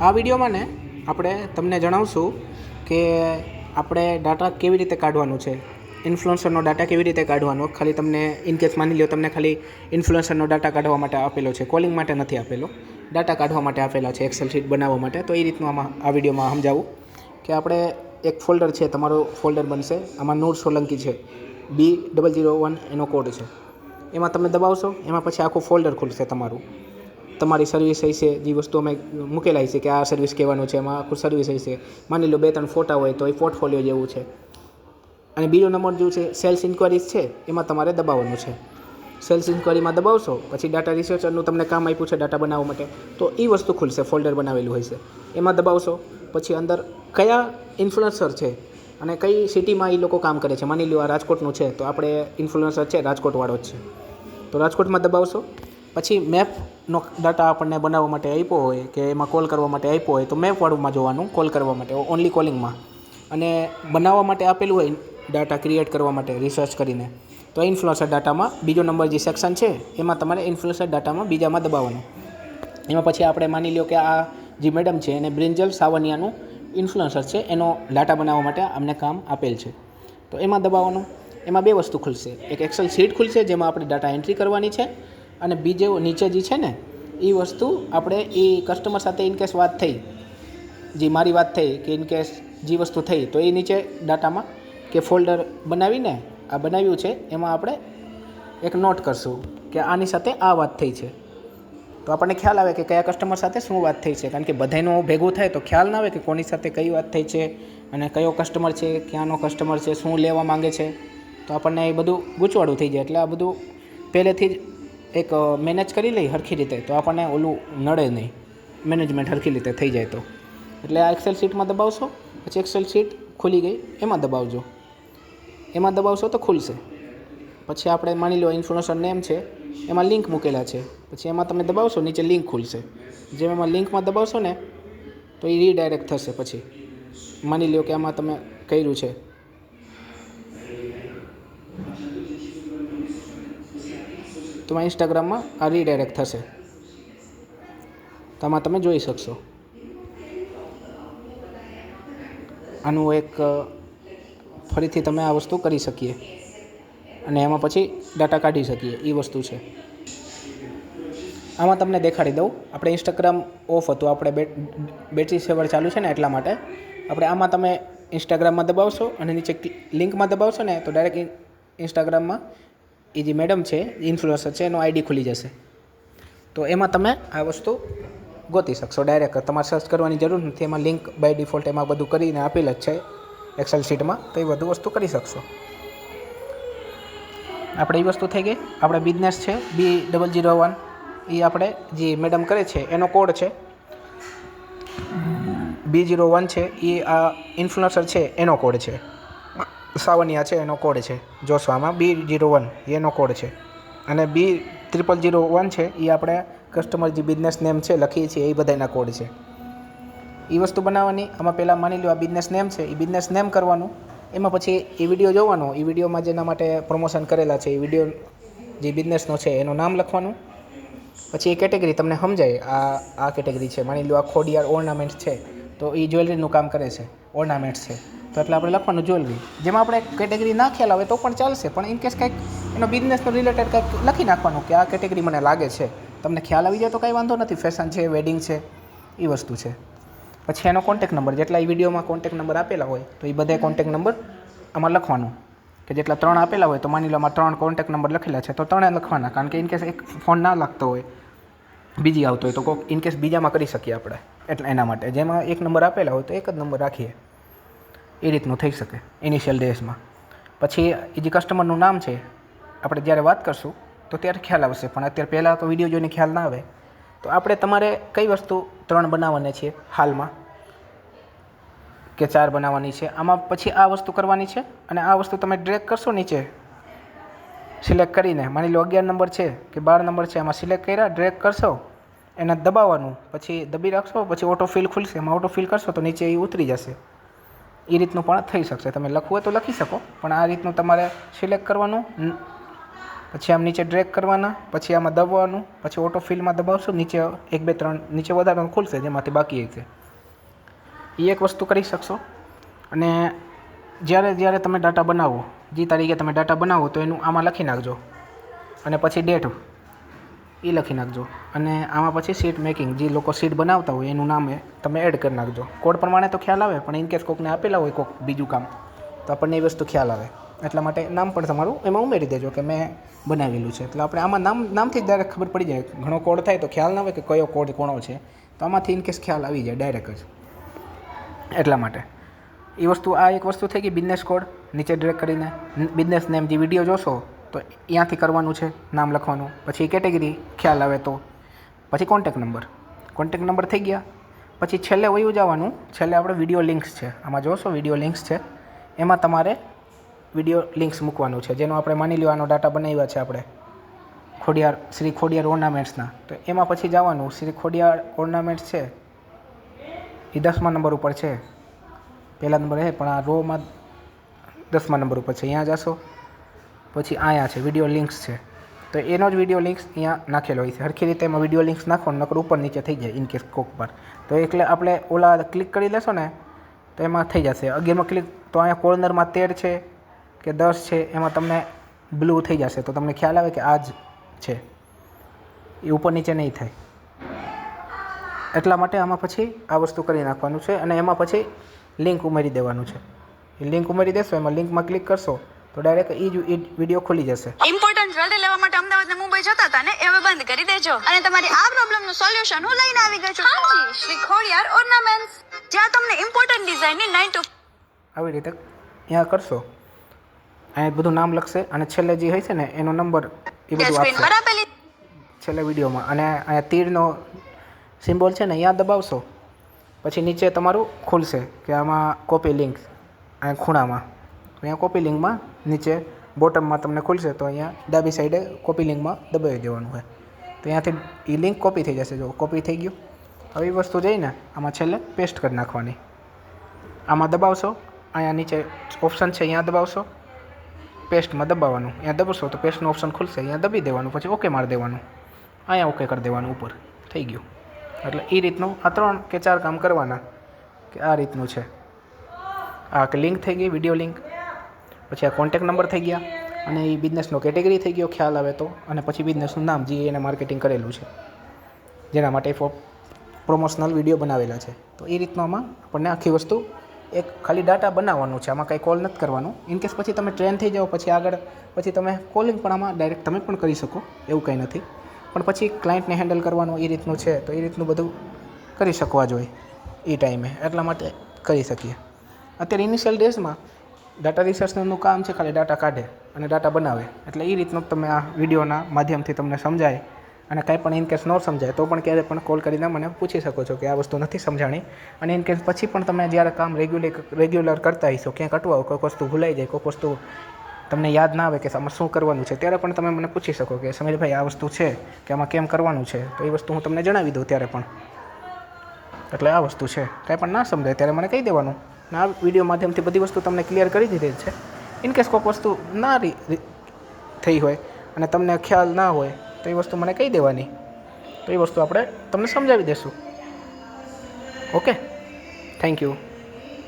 આ વિડીયોમાં ને આપણે તમને જણાવશું કે આપણે ડાટા કેવી રીતે કાઢવાનું છે, ઇન્ફ્લુએન્સરનો ડાટા કેવી રીતે કાઢવાનો. ખાલી તમને ઇનકેસ માની લો તમને ખાલી ઇન્ફ્લુએન્સરનો ડાટા કાઢવા માટે આપેલો છે, કોલિંગ માટે નથી આપેલો, ડાટા કાઢવા માટે આપેલા છે, એક્સેલ શીટ બનાવવા માટે. તો એ રીતનું આમાં આ વિડીયોમાં સમજાવું કે આપણે એક ફોલ્ડર છે, તમારો ફોલ્ડર બનશે, આમાં નૂર સોલંકી છે, B001 એનો કોડ છે, એમાં તમે દબાવશો, એમાં પછી આખું ફોલ્ડર ખુલશે તમારી સર્વિસ હશે, જે વસ્તુ અમે મૂકેલા છે કે આ સર્વિસ કહેવાનું છે, એમાં આખું સર્વિસ હશે. માની લો 2-3 ફોટા હોય તો એ પોર્ટફોલિયો જેવું છે. અને બીજો નંબર જે છે સેલ્સ ઇન્ક્વાયરીઝ છે, એમાં તમારે દબાવવાનું છે. સેલ્સ ઇન્ક્વાયરીમાં દબાવશો પછી ડાટા રિસર્ચરનું તમને કામ આપ્યું છે ડાટા બનાવવા માટે, તો એ વસ્તુ ખુલશે, ફોલ્ડર બનાવેલું હોય છે, એમાં દબાવશો. પછી અંદર કયા ઇન્ફ્લુએન્સર છે અને કઈ સિટીમાં એ લોકો કામ કરે છે. માની લો આ રાજકોટનું છે તો આપણે ઇન્ફ્લુએન્સર છે રાજકોટવાળો જ છે, તો રાજકોટમાં દબાવશો. પછી મેપનો ડાટા આપણને બનાવવા માટે આપ્યો હોય કે એમાં કોલ કરવા માટે આપ્યો હોય તો મેપવાળુંમાં જોવાનું, કોલ કરવા માટે ઓનલી કોલિંગમાં. અને બનાવવા માટે આપેલું હોય ડાટા ક્રિએટ કરવા માટે રિસર્ચ કરીને, તો ઇન્ફ્લુએન્સર ડાટામાં બીજો નંબર જે સેક્શન છે એમાં તમારે ઇન્ફ્લુએન્સર ડાટામાં બીજામાં દબાવવાનું. એમાં પછી આપણે માની લો કે આ જે મેડમ છે એને બ્રિંજલ સાવનિયાનું ઇન્ફ્લુએન્સર છે, એનો ડાટા બનાવવા માટે અમને કામ આપેલ છે, તો એમાં દબાવવાનું. એમાં 2 વસ્તુ ખુલશે, એક એક્સેલ શીટ ખુલશે જેમાં આપણે ડાટા એન્ટ્રી કરવાની છે, અને બીજે નીચે જે છે ને એ વસ્તુ આપણે એ કસ્ટમર સાથે ઇનકેસ વાત થઈ, જે મારી વાત થઈ કે ઇનકેસ જે વસ્તુ થઈ તો એ નીચે ડાટામાં કે ફોલ્ડર બનાવીને આ બનાવ્યું છે એમાં આપણે એક નોટ કરશું કે આની સાથે આ વાત થઈ છે, તો આપણને ખ્યાલ આવે કે કયા કસ્ટમર સાથે શું વાત થઈ છે. કારણ કે બધાયનું ભેગું થાય તો ખ્યાલ ના આવે કે કોની સાથે કઈ વાત થઈ છે અને કયો કસ્ટમર છે, ક્યાંનો કસ્ટમર છે, શું લેવા માંગે છે, તો આપણને એ બધું ગૂંચવાડું થઈ જાય. એટલે આ બધું પહેલેથી જ એક મેનેજ કરી લઈ સરખી રીતે તો આપણને ઓલું નડે નહીં, મેનેજમેન્ટ સરખી રીતે થઈ જાય તો. એટલે આ એક્સેલ શીટમાં દબાવશો, પછી એક્સેલ શીટ ખુલી ગઈ એમાં દબાવજો, એમાં દબાવશો તો ખુલશે. પછી આપણે માની લો ઇન્ફ્લુએન્સર નેમ છે, એમાં લિંક મૂકેલા છે, પછી એમાં તમે દબાવશો નીચે લિંક ખુલશે. જેમ એમાં લિંકમાં દબાવશો ને તો એ રીડાયરેક્ટ થશે. પછી માની લો કે આમાં તમે કર્યું છે, તો ઇન્સ્ટાગ્રામમાં આ રીડાયરેક્ટ થશે, તો આમાં તમે જોઈ શકશો. આનું એક ફરીથી તમે આ વસ્તુ કરી શકીએ અને એમાં પછી ડાટા કાઢી શકીએ, એ વસ્તુ છે. આમાં તમને દેખાડી દઉં, આપણે ઇન્સ્ટાગ્રામ ઓફ હતું, આપણે બેટરી સેવર ચાલુ છે ને એટલા માટે. આપણે આમાં તમે ઇન્સ્ટાગ્રામમાં દબાવશો અને નીચે લિંકમાં દબાવશો ને તો ડાયરેક્ટ ઇન્સ્ટાગ્રામમાં એ જે મેડમ છે ઇન્ફ્લુએન્સર છે એનો આઈડી ખુલી જશે, તો એમાં તમે આ વસ્તુ ગોતી શકશો ડાયરેક્ટ. તમારે સર્ચ કરવાની જરૂર નથી, એમાં લિંક બાય ડિફોલ્ટ એમાં બધું કરીને આપેલ જ છે એક્સેલ શીટમાં, તો એ બધું વસ્તુ કરી શકશો. આપણે એ વસ્તુ થઈ ગઈ. આપણે બિઝનેસ છે B001, એ આપણે જે મેડમ કરે છે એનો કોડ છે, B01 છે એ આ ઇન્ફ્લુએન્સર છે એનો કોડ છે, સાવનિયા છે એનો કોડ છે, જોશવામાં B01 એનો કોડ છે, અને B0001 છે એ આપણે કસ્ટમર જે બિઝનેસ નેમ છે લખીએ છીએ એ બધાના કોડ છે. એ વસ્તુ બનાવવાની. આમાં પહેલાં માની લો આ બિઝનેસ નેમ છે, એ બિઝનેસ નેમ કરવાનું. એમાં પછી એ વિડીયો જોવાનો, એ વિડીયોમાં જેના માટે પ્રમોશન કરેલા છે એ વિડીયો જે બિઝનેસનો છે એનું નામ લખવાનું. પછી એ કેટેગરી તમને સમજાય, આ કેટેગરી છે, માની લો આ ખોડિયાર ઓર્નામેન્ટ છે તો એ જ્વેલરીનું કામ કરે છે, ઓર્નામેન્ટ્સ છે, તો એટલે આપણે લખવાનું જ્વેલરી. જેમાં આપણે કેટેગરી ના ખ્યાલ આવે તો પણ ચાલશે, પણ ઇનકેસ કંઈક એનો બિઝનેસનો રિલેટેડ કંઈક લખી નાખવાનું કે આ કેટેગરી મને લાગે છે. તમને ખ્યાલ આવી જાય તો કાંઈ વાંધો નથી, ફેશન છે, વેડિંગ છે, એ વસ્તુ છે. પછી એનો કોન્ટેક નંબર, જેટલા એ વિડીયોમાં કોન્ટેક નંબર આપેલા હોય તો એ બધા કોન્ટેક નંબર આમાં લખવાનું, કે જેટલા 3 આપેલા હોય તો માની લો આમાં 3 કોન્ટેક નંબર લખેલા છે તો 3 લખવાના. કારણ કે ઇનકેસ એક ફોન ના લાગતો હોય, બીજી આવતો હોય તો કોઈક ઇનકેસ બીજામાં કરી શકીએ આપણે, એટલે એના માટે જેમાં 1 નંબર આપેલા હોય તો 1 જ નંબર રાખીએ, એ રીતનું થઈ શકે ઇનિશિયલ ડેઝમાં. પછી એ જે કસ્ટમરનું નામ છે આપણે જ્યારે વાત કરશું તો ત્યારે ખ્યાલ આવશે, પણ અત્યારે પહેલાં તો વિડીયો જોઈને ખ્યાલ ના આવે. તો આપણે તમારે કઈ વસ્તુ 3 બનાવવાની છે હાલમાં કે 4 બનાવવાની છે, આમાં પછી આ વસ્તુ કરવાની છે. અને આ વસ્તુ તમે ડ્રેગ કરશો નીચે સિલેક્ટ કરીને, માની લો 11 નંબર છે કે 12 નંબર છે, આમાં સિલેક્ટ કર્યા, ડ્રેગ કરશો, એને દબાવવાનું, પછી દબી રાખશો, પછી ઓટો ફિલ ખુલશે, એમાં ઓટો ફિલ કરશો તો નીચે એ ઉતરી જશે. એ રીતનું પણ થઈ શકશે. તમે લખવું હોય તો લખી શકો, પણ આ રીતનું તમારે સિલેક્ટ કરવાનું, પછી આમ નીચે ડ્રેગ કરવાના, પછી આમાં દબાવવાનું, પછી ઓટો ફિલમાં દબાવશો, નીચે 1 2 3 નીચે વધારવાનું ખુલશે, જેમાંથી બાકી હશે એ એક વસ્તુ કરી શકશો. અને જ્યારે તમે ડાટા બનાવો, જે તારીખે તમે ડાટા બનાવો તો એનું આમાં લખી નાખજો, અને પછી ડેટ એ લખી નાખજો, અને આમાં પછી સીટ મેકિંગ, જે લોકો સીટ બનાવતા હોય એનું નામ તમે એડ કરી નાખજો. કોડ પ્રમાણે તો ખ્યાલ આવે, પણ ઇનકેસ કોકને આપેલા હોય કોક બીજું કામ, તો આપણને એ વસ્તુ ખ્યાલ આવે. એટલા માટે નામ પણ તમારું એમાં ઉમેરી દેજો કે મેં બનાવેલું છે. એટલે આપણે આમાં નામથી જ ડાયરેક્ટ ખબર પડી જાય. ઘણો કોડ થાય તો ખ્યાલ ના હોય કે કયો કોડ કોણો છે, તો આમાંથી ઇનકેસ ખ્યાલ આવી જાય ડાયરેક્ટ જ. એટલા માટે એ વસ્તુ, આ એક વસ્તુ થઈ ગઈ બિઝનેસ કોડ. નીચે ડ્રેગ કરીને બિઝનેસ નેમ, જે વિડીયો જોશો તો અહીંયાથી કરવાનું છે, નામ લખવાનું. પછી કેટેગરી ખ્યાલ આવે તો, પછી કોન્ટેક નંબર થઈ ગયા. પછી છેલ્લે વયું જવાનું, છેલ્લે આપણે વિડીયો લિંક્સ છે, આમાં જોશો વિડીયો લિંક્સ છે, એમાં તમારે વિડીયો લિંક્સ મૂકવાનું છે, જેનો આપણે માની લો આનો ડાટા બનાવ્યા છે આપણે શ્રી ખોડિયાર ઓર્નામેન્ટ્સના. તો એમાં પછી જવાનું, શ્રી ખોડિયાર ઓર્નામેન્ટ્સ છે એ 10મા નંબર ઉપર છે, પહેલા નંબર છે, પણ આ રોમાં 10મા નંબર ઉપર છે. અહીંયા જશો, પછી અહીંયા છે વિડીયો લિંક્સ છે, તો એનો જ વિડીયો લિંક્સ અહીંયા નાખેલો હોય છે. સરખી રીતે એમાં વિડીયો લિંક્સ નાખો, નકર ઉપર નીચે થઈ જાય ઇનકેસ કોક પર. તો એટલે આપણે ઓલા ક્લિક કરી લેશો ને તો એમાં થઈ જશે. 11માં ક્લિક તો અહીંયા કોર્નરમાં 13 છે કે 10 છે, એમાં તમને બ્લુ થઈ જશે, તો તમને ખ્યાલ આવે કે આ જ છે, એ ઉપર નીચે નહીં થાય. એટલા માટે આમાં પછી આ વસ્તુ કરી નાખવાનું છે, અને એમાં પછી લિંક ઉમેરી દેવાનું છે. એ લિંક ઉમેરી દેશો, એમાં લિંકમાં ક્લિક કરશો તો ડાયરેક્ટ એ જ વિડીયો ખુલી જશે. ઇમ્પોર્ટન્ટ રજા લેવા માટે અમદાવાદ ને મુંબઈ જતા હતા ને, એ હવે બંધ કરી દેજો, અને તમારી આ પ્રોબ્લેમનું સોલ્યુશન હું લઈને આવી ગઈ છું. હાજી, શ્રી ખોડિયાર ઓર્નામેન્ટ્સ, જ્યાં તમને ઇમ્પોર્ટન્ટ ડિઝાઇનની 9 to આવી રીતે અહીંયા કરશો, અહીંયા બધું નામ લખશે, અને છેલ્લે જે હોય છે ને એનો નંબર એ બધું સ્ક્રીન પર આપશે આપેલી છેલ્લે વિડીયોમાં. અને અહીંયા તીરનો સિમ્બોલ છે ને અહીંયા દબાવશો, પછી નીચે તમારું ખુલશે કે આમાં કોપી લિંક, અહીંયા ખૂણામાં, તો અહીંયા કોપી લિંકમાં નીચે બોટમમાં તમને ખુલશે, તો અહીંયા ડાબી સાઈડે કોપી લિંકમાં દબાવી દેવાનું હોય, તો અહીંયાથી એ લિંક કોપી થઈ જશે. જો કોપી થઈ ગયું. હવે એ વસ્તુ જઈને આમાં છેલ્લે પેસ્ટ કરી નાખવાની. આમાં દબાવશો, અહીંયા નીચે ઓપ્શન છે અહીંયા દબાવશો, પેસ્ટમાં દબાવવાનું, અહીંયા દબાવશો તો પેસ્ટનું ઓપ્શન ખુલશે, અહીંયા દબી દેવાનું, પછી ઓકે મારી દેવાનું, અહીંયા ઓકે કરી દેવાનું, ઉપર થઈ ગયું. એટલે એ રીતનું આ 3 કે 4 કામ કરવાના, કે આ રીતનું છે. આ કે લિંક થઈ ગઈ, વિડીયો લિંક, પછી આ કોન્ટેક નંબર થઈ ગયા, અને એ બિઝનેસનો કેટેગરી થઈ ગયો ખ્યાલ આવે તો, અને પછી બિઝનેસનું નામ જે એને માર્કેટિંગ કરેલું છે, જેના માટે પ્રમોશનલ વિડીયો બનાવેલા છે. તો એ રીતનું આમાં આપણને આખી વસ્તુ એક ખાલી ડાટા બનાવવાનું છે, આમાં કંઈ કોલ નથી કરવાનું. ઇનકેસ પછી તમે ટ્રેન થઈ જાઓ પછી આગળ પછી તમે કોલિંગ પણ આમાં ડાયરેક્ટ તમે પણ કરી શકો, એવું કંઈ નથી. પણ પછી ક્લાયન્ટને હેન્ડલ કરવાનું એ રીતનું છે, તો એ રીતનું બધું કરી શકવા જોઈએ એ ટાઈમે. એટલા માટે કરી શકીએ. અત્યારે ઇનિશિયલ ડેઝમાં ડાટા રિસર્ચનું કામ છે, ખાલી ડાટા કાઢે અને ડાટા બનાવે. એટલે એ રીતનું તમે આ વિડીયોના માધ્યમથી તમને સમજાય, અને કાંઈ પણ ઇનકેસ ન સમજાય તો પણ ક્યારે પણ કોલ કરીને મને પૂછી શકો છો કે આ વસ્તુ નથી સમજાણી. અને ઇનકેસ પછી પણ તમે જ્યારે કામ રેગ્યુલર કરતા હશો, ક્યાંક અટવાઓ, કોઈક વસ્તુ ભૂલાઈ જાય, કોઈક વસ્તુ તમને યાદ ના આવે કે આમાં શું કરવાનું છે, ત્યારે પણ તમે મને પૂછી શકો કે સમીરભાઈ આ વસ્તુ છે કે આમાં કેમ કરવાનું છે, તો એ વસ્તુ હું તમને જણાવી દઉં ત્યારે પણ. એટલે આ વસ્તુ છે, કાંઈ પણ ના સમજાય ત્યારે મને કહી દેવાનું. આ વિડીયો માધ્યમથી બધી વસ્તુ તમને ક્લિયર કરી દીધી છે. ઇનકેસ કોઈક વસ્તુ ના થઈ હોય અને તમને ખ્યાલ ના હોય તો એ વસ્તુ મને કહી દેવાની, તો એ વસ્તુ આપણે તમને સમજાવી દઈશું. Okay, thank you.